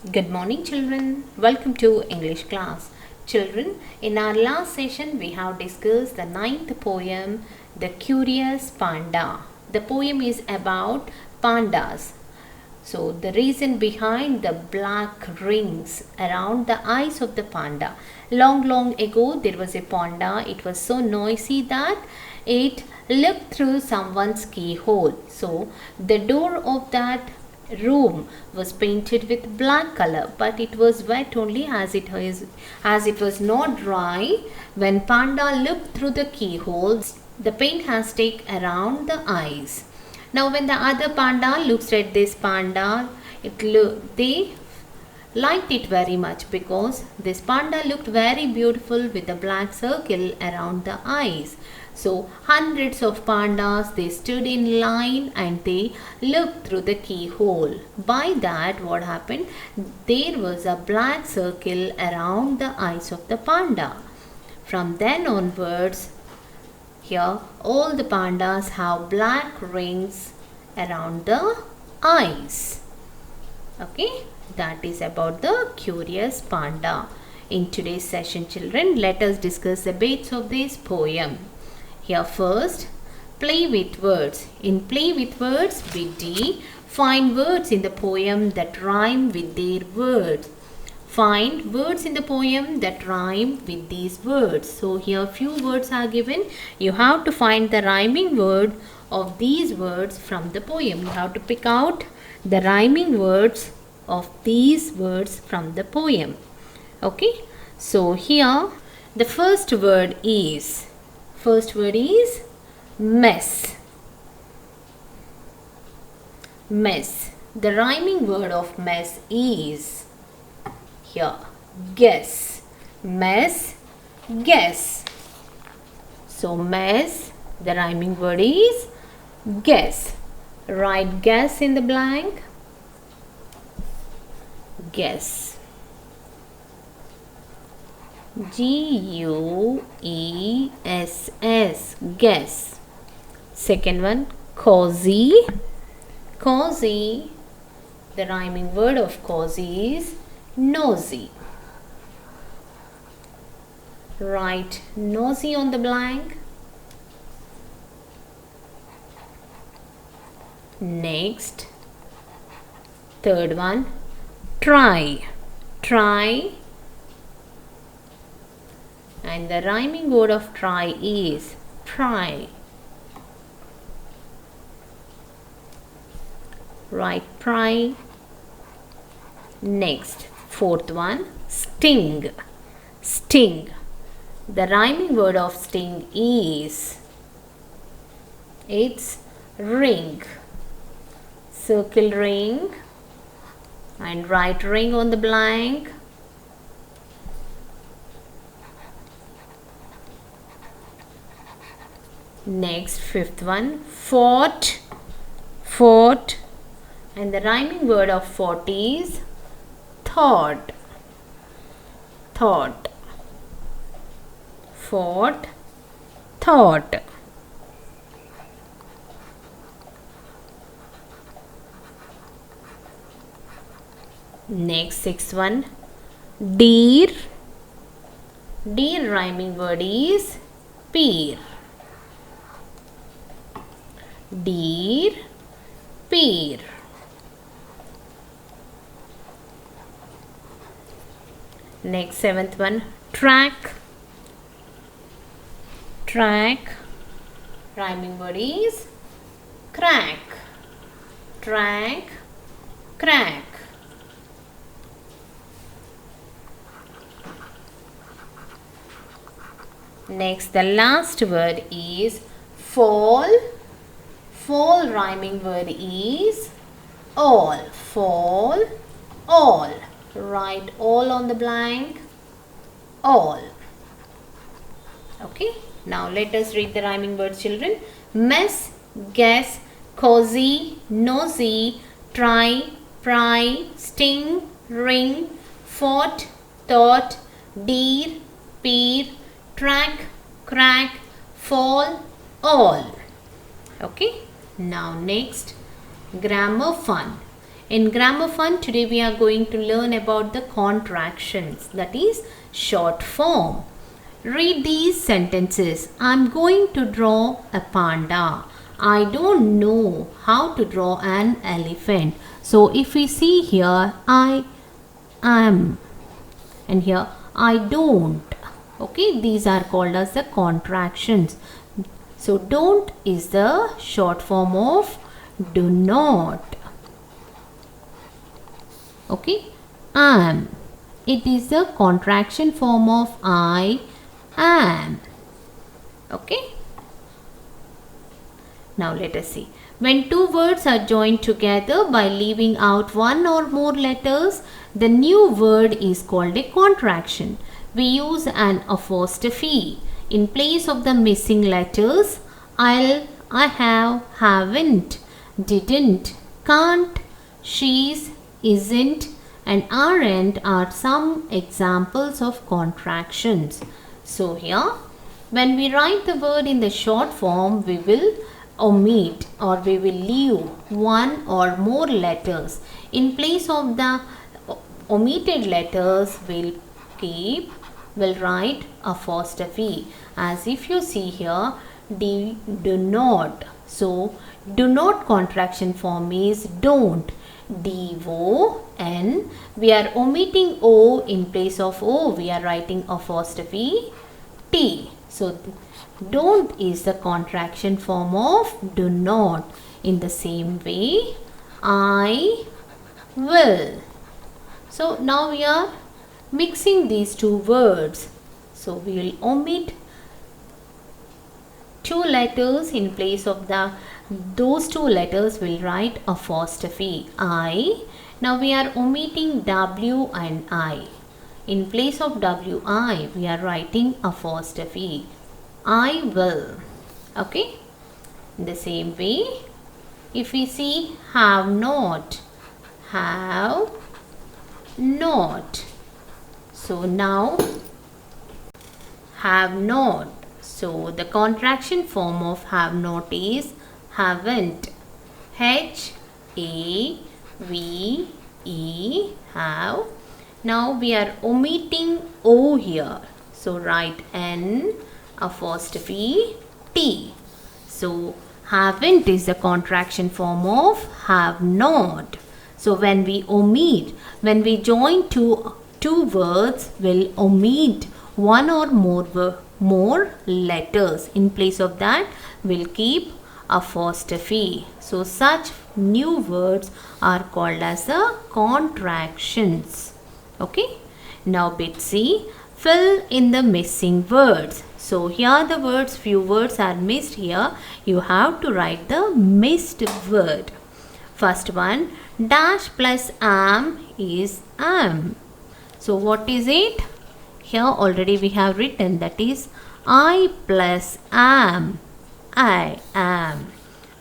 Good morning, children. Welcome to English class. Children, in our last session, we have discussed the ninth poem, The Curious Panda. The poem is about pandas. So, the reason behind the black rings around the eyes of the panda. Long ago, there was a panda. It was so noisy that it looked through someone's keyhole. So, the door of that room was painted with black color, but it was wet only as it was not dry. When panda looked through the keyholes, the paint has stuck around the eyes. Now when the other panda looks at this panda, they liked it very much because this panda looked very beautiful with a black circle around the eyes. So hundreds of pandas, they stood in line and they looked through the keyhole. By that, what happened? There was a black circle around the eyes of the panda. From then onwards, here all the pandas have black rings around the eyes. Okay, that is about the curious panda. In today's session, children, let us discuss the bits of this poem. Here first, play with words. In play with words, BD, find words in the poem that rhyme with their words. Find words in the poem that rhyme with these words. So here few words are given. You have to find the rhyming word of these words from the poem. You have to pick out the rhyming words of these words from the poem. Okay. So here the first word is mess. Mess. The rhyming word of mess is here guess. Mess, guess. So mess, the rhyming word is guess. Write guess in the blank. Guess. Guess. Guess. Second one, cozy. Cozy. The rhyming word of cozy is nosy. Write nosy on the blank. Next, third one, try. Try. And the rhyming word of try is pry. Write pry. Next, fourth one, sting. Sting. The rhyming word of sting is, it's ring. Circle ring and write ring on the blank. Next, fifth one, fort. Fort. And the rhyming word of fort is thought. Thought. Fort, thought. Next, sixth one, deer. Deer rhyming word is peer. Deer, peer. Next, seventh one, track. Track. Rhyming word is crack. Track, crack. Next, the last word is fall. Fall rhyming word is all. Fall, all. Write all on the blank. All. Okay. Now let us read the rhyming words, children. Mess, guess, cozy, nosy, try, pry, sting, ring, fort, thought, deer, peer, track, crack, fall, all. Okay. Now next, grammar fun. In Grammar Fun, today we are going to learn about the contractions, that is short form. Read these sentences. I'm going to draw a panda. I don't know how to draw an elephant. So if we see here, I am, and here I don't. Okay, these are called as the contractions. So don't is the short form of do not. Okay, am, it is the contraction form of I am. Okay, now let us see. When two words are joined together by leaving out one or more letters, the new word is called a contraction. We use an apostrophe in place of the missing letters. I have, haven't, didn't, can't, she's, isn't, and aren't are some examples of contractions. So here, when we write the word in the short form, we will omit or we will leave one or more letters. In place of the omitted letters, we'll write apostrophe. As if you see here, do not. So do not contraction form is don't. D-O-N. We are omitting O. In place of O, we are writing apostrophe T. So don't is the contraction form of do not. In the same way, I will. So now we are mixing these two words. So we will omit two letters. In place of those two letters, we'll write apostrophe I. Now we are omitting W and I. In place of W-I, we are writing apostrophe I will. Okay. In the same way, if we see have not. So now have not. So the contraction form of have not is haven't. H-A-V-E, have. Now we are omitting O here. So write N apostrophe T. So haven't is the contraction form of have not. So when we omit, when we join two words, we'll omit one or more letters. In place of that, we'll keep apostrophe. So such new words are called as the contractions. Okay. Now bit C, fill in the missing words. So here the words, few words are missed here. You have to write the missed word. First one, dash plus am is am. So what is it? Here already we have written, that is I plus am. I am.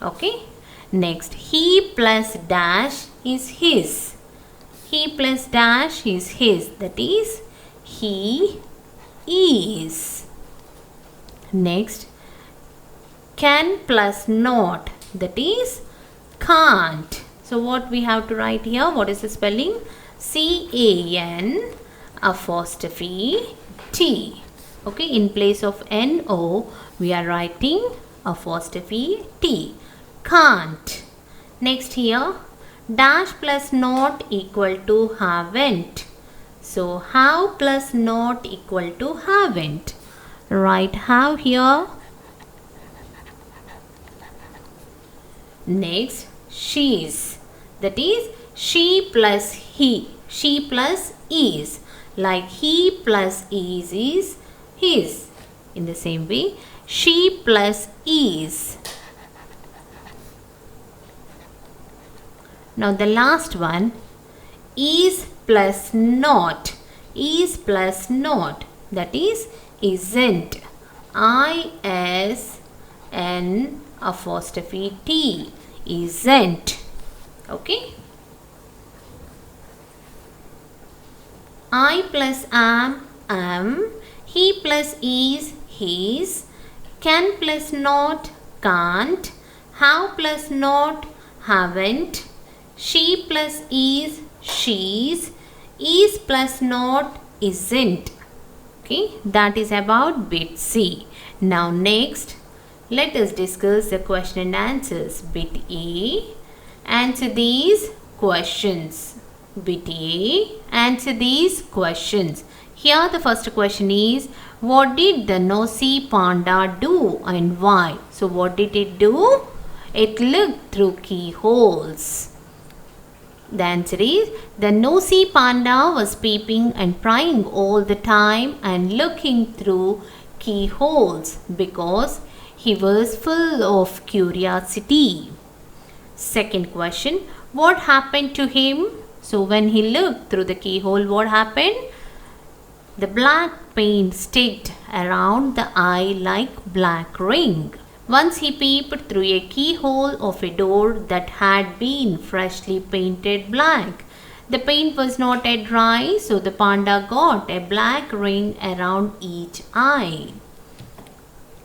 Okay. Next, he plus dash is his. He plus dash is his. That is he is. Next, can plus not. That is can't. So what we have to write here? What is the spelling? C-A-N apostrophe T. Okay, in place of N-O, we are writing apostrophe T. Can't. Next here, dash plus not equal to haven't. So have plus not equal to haven't. Write have here. Next, she's. That is she plus he. She plus is. Like he plus is his. In the same way, she plus is. Now the last one, is plus not. Is plus not. That is isn't. I-S-N apostrophe T. Isn't. Okay. I plus am. He plus is his. Can plus not can't. Have plus not haven't. She plus is she's. Is plus not isn't. Okay, that is about bit C. Now next, let us discuss the question and answers. Bit A, answer these questions. Bit A, answer these questions. Here the first question is, what did the nosy panda do and why? So what did it do? It looked through keyholes. The answer is, the nosy panda was peeping and prying all the time and looking through keyholes because he was full of curiosity. Second question, what happened to him? So when he looked through the keyhole, what happened? The black paint sticked around the eye like black ring. Once he peeped through a keyhole of a door that had been freshly painted black. The paint was not yet dry, so the panda got a black ring around each eye.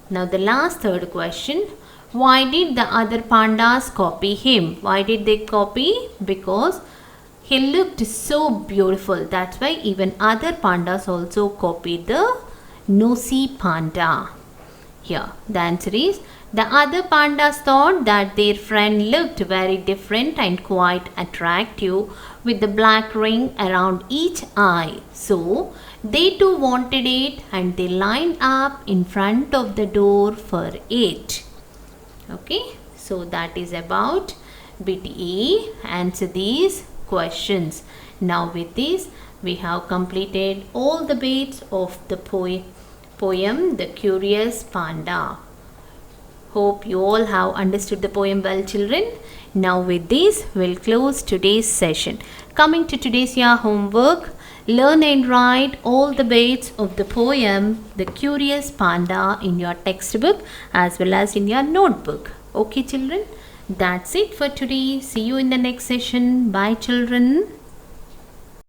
Now the last third question. Why did the other pandas copy him? Why did they copy? Because he looked so beautiful. That's why even other pandas also copied the nosy panda. Here, the answer is, the other pandas thought that their friend looked very different and quite attractive with the black ring around each eye. So, they too wanted it and they lined up in front of the door for it. Okay, so that is about bit A. Answer these questions. Now with this, we have completed all the bits of the poem, The Curious Panda. Hope you all have understood the poem well, children. Now with this, we'll close today's session. Coming to today's your homework, learn and write all the bits of the poem The Curious Panda in your textbook as well as in your notebook. Okay, children? That's it for today. See you in the next session. Bye, children.